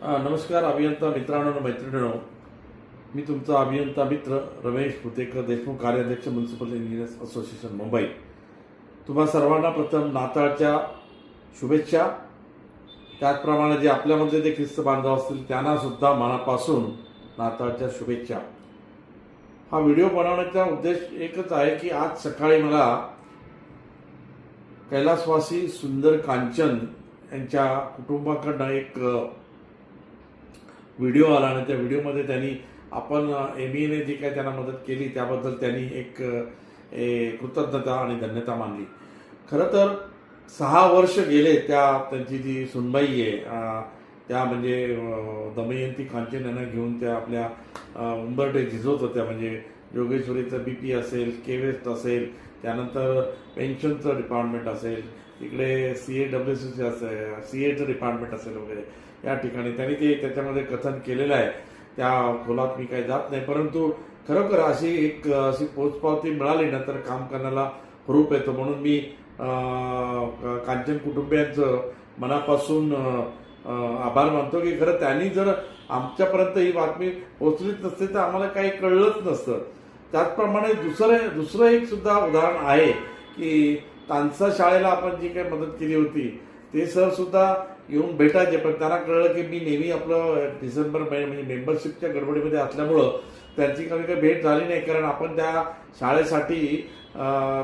नमस्कार अभियंता मित्रांनो मैत्रिणींनो, मी तुमचा अभियंता मित्र रमेश पुतेकर, देशमुख कार्याध्यक्ष म्युनिसिपल इंजिनियर्स असोसिएशन मुंबई. तुम्हा सर्वांना प्रथम नाताळच्या शुभेच्छा. त्याचप्रमाणे जे आपल्यामध्ये जे ख्रिस्त बांधव असतील त्यांना सुद्धा मनापासून नाताळच्या शुभेच्छा. हा व्हिडिओ बनवण्याचा उद्देश एकच आहे की आज सकाळी मला कैलासवासी सुंदर कांचन यांच्या कुटुंबाकडनं एक व्हिडिओ आला आणि त्या व्हिडिओमध्ये त्यांनी आपण एमईने जी काही त्यांना मदत केली त्याबद्दल त्यांनी एक कृतज्ञता आणि धन्यता मानली. खरं तर 6 वर्ष गेले त्यांची जी सुनबाई आहे त्या म्हणजे दमयंती कांचन यांना घेऊन त्या आपल्या उंबरठे झिजवत होत्या. म्हणजे योगेश्वरीचं BP असेल, केवेस्ट असेल, त्यानंतर पेन्शनचं डिपार्टमेंट असेल, इकडे CAWC असेल, CAचं डिपार्टमेंट असेल वगैरे या ठिकाणी त्यांनी ते त्याच्यामध्ये कथन केलेलं आहे. त्या खोलात मी काही जात नाही, परंतु खरोखर अशी पोचपावती मिळाली ना तर काम करण्याला हुरूप येतो. म्हणून मी कांचन कुटुंबियांचं मनापासून आभार मानतो की खरं त्यांनी जर आमच्यापर्यंत ही बातमी पोचलीच नसते तर आम्हाला काही कळलंच नसतं. त्याचप्रमाणे दुसरं एक सुद्धा उदाहरण आहे की तानसा शाळेला आपण जी काही मदत केली होती ते सर सुद्धा येऊन भेटायचे, पण त्यांना कळलं की मी नेहमी आपलं डिसेंबर महिने म्हणजे मेंबरशिपच्या गडबडीमध्ये असल्यामुळं त्यांची काही भेट झाली नाही. कारण आपण त्या शाळेसाठी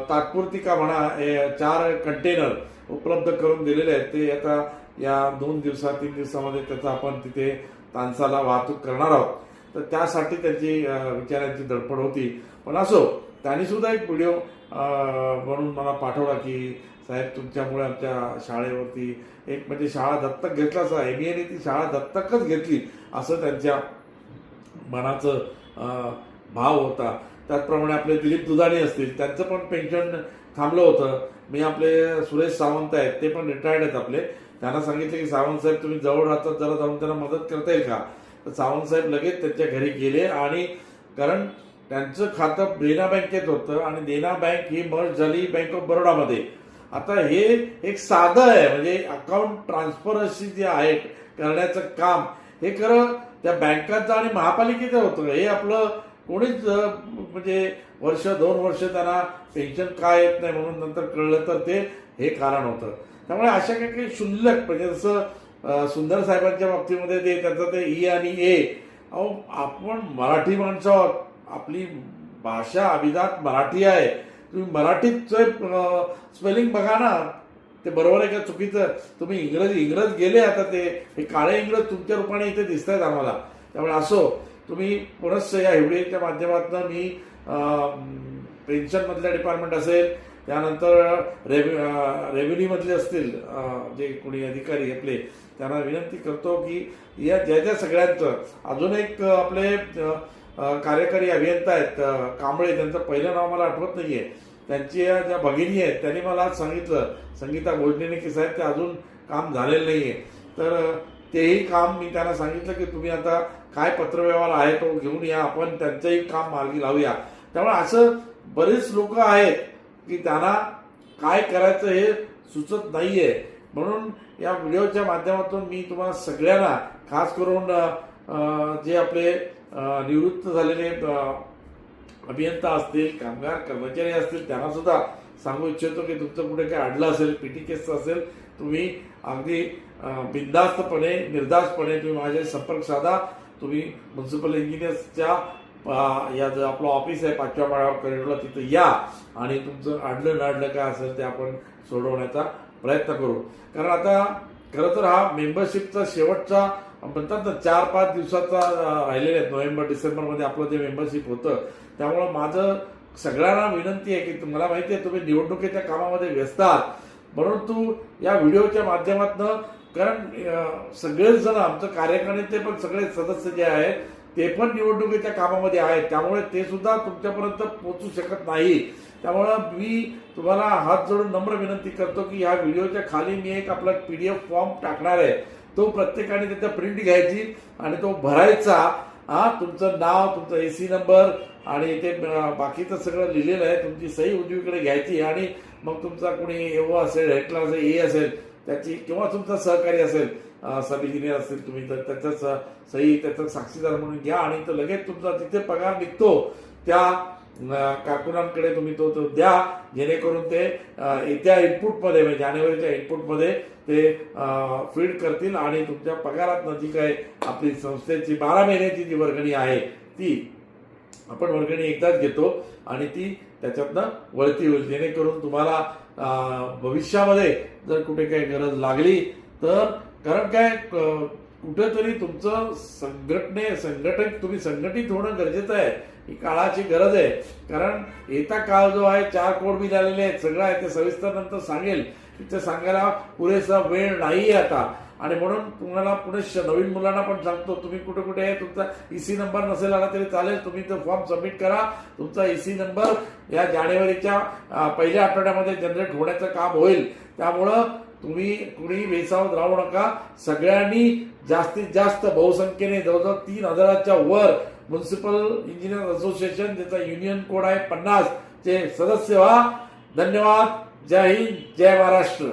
तात्पुरती का म्हणा 4 कंटेनर उपलब्ध करून दिलेले आहेत. ते आता या 2-3 दिवसामध्ये त्याचा आपण तिथे तानसाला वाहतूक करणार आहोत. तर त्यासाठी त्यांची विचारांची धडपड होती. पण असो, त्यांनी सुद्धा एक व्हिडिओ बनवून मला पाठवला की साहेब तुमच्यामुळे आमच्या शाळेवरती एक म्हणजे शाळा दत्तक घेतलाच आहे, एमईने ती शाळा दत्तकच घेतली असं त्यांच्या मनाचं भाव होता. त्याचप्रमाणे आपले दिलीप दुधाणे असतील, त्यांचं पण पेन्शन थांबलं होतं. मी आपले सुरेश सावंत आहेत, ते पण रिटायर्ड आहेत आपले. त्यांना सांगितलं की सावंत साहेब तुम्ही जवळ राहतात, जरा जाऊन त्यांना मदत करता येईल का. तर सावंत साहेब लगेच त्यांच्या घरी गेले आणि कारण त्यांचं खातं देना बँकेत होतं आणि देना बँक ही मर्ज झाली बँक ऑफ बरोडामध्ये. आता हे एक साधं आहे, म्हणजे अकाउंट ट्रान्सफर अशी जी आहे करण्याचं काम हे खरं त्या बँकाचं आणि महापालिकेचं होतं. हे आपलं कोणीच म्हणजे 1-2 वर्ष त्यांना पेन्शन काय येत नाही म्हणून नंतर कळलं तर ते हे कारण होतं. त्यामुळे अशा काही क्षुल्लक म्हणजे जसं सुंदर साहेबांच्या बाबतीमध्ये ते त्याचं ते ई आणि ए, अहो आपण मराठी माणसं आहोत, आपली भाषा अभिजात मराठी आहे. तुम्ही मराठीत स्पेलिंग बघा ना, ते बरोबर आहे का चुकीचं. तुम्ही इंग्रज गेले आता ते हे काळे इंग्रज तुमच्या रूपाने इथे दिसत आहेत आम्हाला. त्यामुळे असो, तुम्ही पुनश्च या व्हिडिओच्या माध्यमातून मी पेन्शनमधल्या डिपार्टमेंट असेल, त्यानंतर रेव्हेन्यू मधले असतील जे कोणी अधिकारी आपले, त्यांना विनंती करतो की या ज्या सगळ्यांचं अजून एक आपले कार्यकारी अभियंता आहेत कांबळे, त्यांचं पहिलं नाव मला आठवत नाहीये, त्यांच्या ज्या भगिनी आहेत त्यांनी मला आज सांगितलं संगीता भोजनेने की साहेब ते अजून काम झालेलं नाहीये. तर तेही काम मी त्यांना सांगितलं की तुम्ही आता काय पत्रव्यवहार आहे तो घेऊन या, आपण त्यांचंही काम मार्गी लावूया. त्यामुळे असं बरेच लोक आहेत की त्यांना काय करायचं हे सुचत नाहीये. म्हणून या व्हिडिओच्या माध्यमातून मी तुम्हाला सगळ्यांना, खास करून जे आपले निवृत्त झालेले अभियंता असतील, कामगार कर्मचारी असतील, त्यांना सुद्धा सांगू इच्छितो की तुमचं कुठे काय अडलं असेल, PT केस असेल, तुम्ही अगदी बिनधास्तपणे निर्धास्तपणे तुम्ही माझ्याशी संपर्क साधा. तुम्ही म्युनिसिपल इंजिनियर्सच्या या जो आपलं ऑफिस आहे 5व्या माळ्यावर कॉरिडॉरला, तिथं या आणि तुमचं अडलं काय असेल ते आपण सोडवण्याचा प्रयत्न करू. कारण आता खरं तर हा मेंबरशिपचा शेवटचा म्हणतात ना 4-5 दिवसाचा राहिलेले आहेत. नोव्हेंबर-डिसेंबरमध्ये आपलं जे मेंबरशिप होतं, त्यामुळं माझं सगळ्यांना विनंती आहे की तुम्हाला माहिती आहे तुम्ही निवडणुकीच्या कामामध्ये व्यस्त आहात, परंतु या व्हिडिओच्या माध्यमातून कारण सगळेच जण आमचं कार्यकारिणीचे पण सगळे सदस्य जे आहेत ते पण निवडणुकीच्या कामामध्ये आहेत, त्यामुळे ते सुद्धा तुमच्यापर्यंत पोहोचू शकत नाही. त्यामुळं मी तुम्हाला हात जोडून नम्र विनंती करतो की या व्हिडिओच्या खाली मी एक आपला PDF फॉर्म टाकणार आहे, तो प्रत्येकाने त्याचा प्रिंट घ्यायची आणि तो भरायचा. तुमचं नाव, तुमचा AC नंबर आणि ते बाकीचं सगळं लिहिलेलं आहे, तुमची सही उजवीकडे घ्यायची आणि मग तुमचा कोणी एवढा असेल, हेटला असेल, A असेल त्याची किंवा तुमचा सहकारी असेल सब इंजिनियर असतील तुम्ही तर त्याचं सही त्याचं साक्षीदार म्हणून घ्या आणि तो लगेच तुमचा तिथे पगार निघतो त्या कारकुनांकडे तुम्ही तो द्या, जेणेकरून ते येत्या इनपुटमध्ये म्हणजे जानेवारीच्या इनपुटमध्ये ते फीड करतील आणि तुमच्या पगारात जी काय आपली संस्थेची 12 महिन्याची जी वर्गणी आहे ती आपण वर्गणी एकदाच घेतो आणि ती त्याच्यातनं वळती होईल, जेणेकरून तुम्हाला भविष्यामध्ये जर कुठे काही गरज लागली तर, कारण काय कुठेतरी तुमचं संघटक तुम्ही संघटित होणं गरजेचं आहे, ही काळाची गरज आहे. कारण येता काळ जो आहे 4 कोड मी झालेले आहेत, सगळं आहे ते सविस्तर नंतर सांगेल, तिथे सांगायला पुरेसा वेळ नाहीये आता. आणि म्हणून तुम्हाला पुढे नवीन मुलांना पण सांगतो, तुम्ही कुठे कुठे आहे तुमचा EC नंबर नसेल आला तरी चालेल, तुम्ही तो फॉर्म सबमिट करा. तुमचा EC नंबर या जानेवारीच्या पहिल्या आठवड्यामध्ये जनरेट होण्याचं काम होईल. त्यामुळं तुम्ही कुणी बेसावध राहू नका. सगळ्यांनी जास्तीत जास्त बहुसंख्येने जवळजवळ 3000च्या वर म्युन्सिपल इंजिनियर असोसिएशन ज्याचा युनियन कोड आहे 50 चे सदस्य व्हा. धन्यवाद. जय हिंद, जय महाराष्ट्र.